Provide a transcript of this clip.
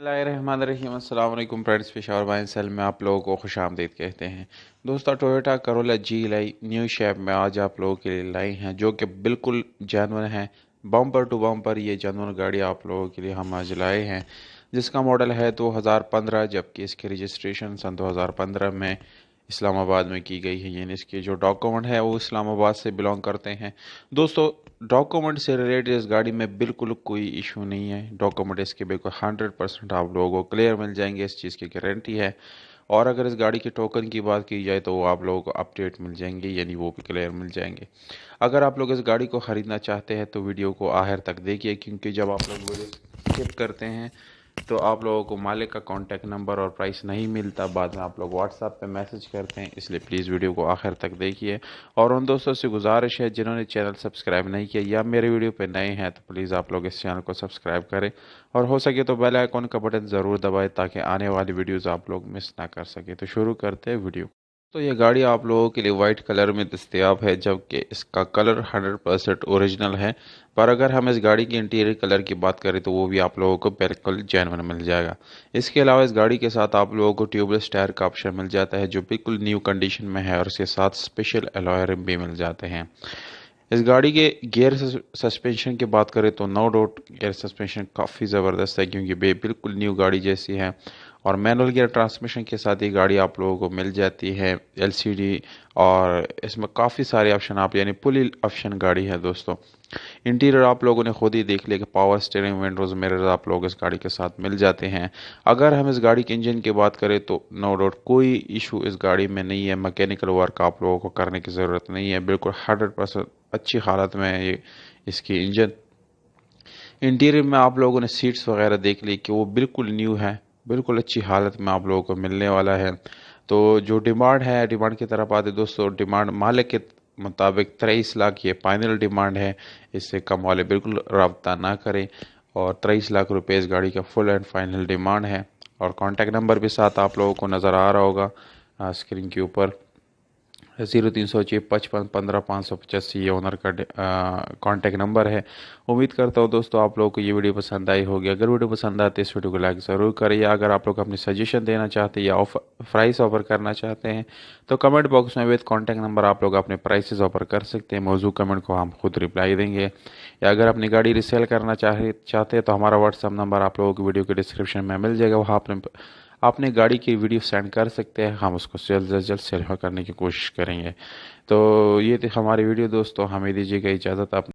बिस्मिल्लाहिर्रहमानिर्रहीम। अस्सलाम वालेकुम फ्रेंड्स, पेशावर बाइन सेल में आप लोगों को खुशामदीद कहते हैं। दोस्तों, Toyota Corolla GLI new shape में आज आप लोगों के लिए लाई हैं, जो कि बिल्कुल जेन्युइन है। बम्पर टू बम्पर ये जेन्युइन गाड़ी आप लोगों के लिए हम आज लाए हैं, जिसका मॉडल है 2015, जबकि इसकी रजिस्ट्रेशन सन 2015 में इस्लामाबाद में की गई है। यानी इसके जो डॉक्यूमेंट है वो इस्लामाबाद से बिलोंग करते हैं। दोस्तों, डॉक्यूमेंट से रिलेटेड इस गाड़ी में बिल्कुल कोई इशू नहीं है। डॉक्यूमेंट इसके बिल्कुल 100% आप लोगों को क्लियर मिल जाएंगे, इस चीज़ की गारंटी है। और अगर इस गाड़ी के टोकन की बात की जाए तो वो आप लोगों को अपडेट मिल जाएंगे, यानी वो भी क्लियर मिल जाएंगे। अगर आप लोग इस गाड़ी को ख़रीदना चाहते हैं तो वीडियो को आखिर तक देखिए, क्योंकि जब आप लोग वीडियो स्किप करते हैं तो आप लोगों को मालिक का कॉन्टैक्ट नंबर और प्राइस नहीं मिलता, बाद में आप लोग व्हाट्सएप पे मैसेज करते हैं। इसलिए प्लीज़ वीडियो को आखिर तक देखिए। और उन दोस्तों से गुजारिश है जिन्होंने चैनल सब्सक्राइब नहीं किया या मेरे वीडियो पे नए हैं, तो प्लीज़ आप लोग इस चैनल को सब्सक्राइब करें और हो सके तो बेल आइकॉन का बटन ज़रूर दबाएं, ताकि आने वाली वीडियोज़ आप लोग मिस ना कर सकें। तो शुरू करते हैं वीडियो। तो ये गाड़ी आप लोगों के लिए वाइट कलर में दस्तयाब है, जबकि इसका कलर 100% ओरिजिनल है। पर अगर हम इस गाड़ी की इंटीरियर कलर की बात करें तो वो भी आप लोगों को बिल्कुल जेन्युइन मिल जाएगा। इसके अलावा इस गाड़ी के साथ आप लोगों को ट्यूबलेस टायर का ऑप्शन मिल जाता है, जो बिल्कुल न्यू कंडीशन में है, और इसके साथ स्पेशल अलॉय रिम भी मिल जाते हैं। इस गाड़ी के गियर सस्पेंशन की बात करें तो नो डाउट गियर सस्पेंशन काफ़ी ज़बरदस्त है, क्योंकि बिल्कुल न्यू गाड़ी जैसी है। और मैनुअल गियर ट्रांसमिशन के साथ ये गाड़ी आप लोगों को मिल जाती है, LCD। और इसमें काफ़ी सारे ऑप्शन आप यानी पुल ऑप्शन गाड़ी है दोस्तों। इंटीरियर आप लोगों ने खुद ही देख लिया कि पावर स्टीयरिंग, विंडोज़, मिरर आप लोग इस गाड़ी के साथ मिल जाते हैं। अगर हम इस गाड़ी के इंजन की बात करें तो नो डाउट कोई इशू इस गाड़ी में नहीं है। मैकेनिकल वर्क आप लोगों को करने की ज़रूरत नहीं है, बिल्कुल 100% अच्छी हालत में है ये इसकी इंजन। इंटीरियर में आप लोगों ने सीट्स वगैरह देख ली कि वो बिल्कुल न्यू है, बिल्कुल अच्छी हालत में आप लोगों को मिलने वाला है। तो जो डिमांड है, डिमांड की तरफ आते दोस्तों, डिमांड मालिक के मुताबिक 23 लाख ये फाइनल डिमांड है। इससे कम वाले बिल्कुल रब्ता ना करें। और 23 लाख रुपए इस गाड़ी का फुल एंड फाइनल डिमांड है। और कॉन्टैक्ट नंबर भी साथ आप लोगों को नज़र आ रहा होगा स्क्रीन के ऊपर। 0306 55 15 585 ये ओनर का कॉन्टैक्ट नंबर है। उम्मीद करता हूँ दोस्तों आप लोगों को ये वीडियो पसंद आई होगी। अगर वीडियो पसंद आती है इस वीडियो को लाइक ज़रूर करें, या अगर आप लोग अपनी सजेशन देना चाहते हैं या प्राइस ऑफर करना चाहते हैं तो कमेंट बॉक्स में विद कॉन्टैक्ट नंबर आप लोग अपने प्राइसेस ऑफर कर सकते हैं। मौजूद कमेंट को हम खुद रिप्लाई देंगे। या अगर अपनी गाड़ी रिसेल करना चाहते हैं तो हमारा व्हाट्सअप नंबर आप लोगों की वीडियो के डिस्क्रिप्शन में मिल जाएगा। वहाँ आपने गाड़ी की वीडियो सेंड कर सकते हैं, हम उसको जल्द से जल्द सेल करने की कोशिश करेंगे। तो ये थी हमारी वीडियो दोस्तों, हमें दीजिएगा इजाज़त। आप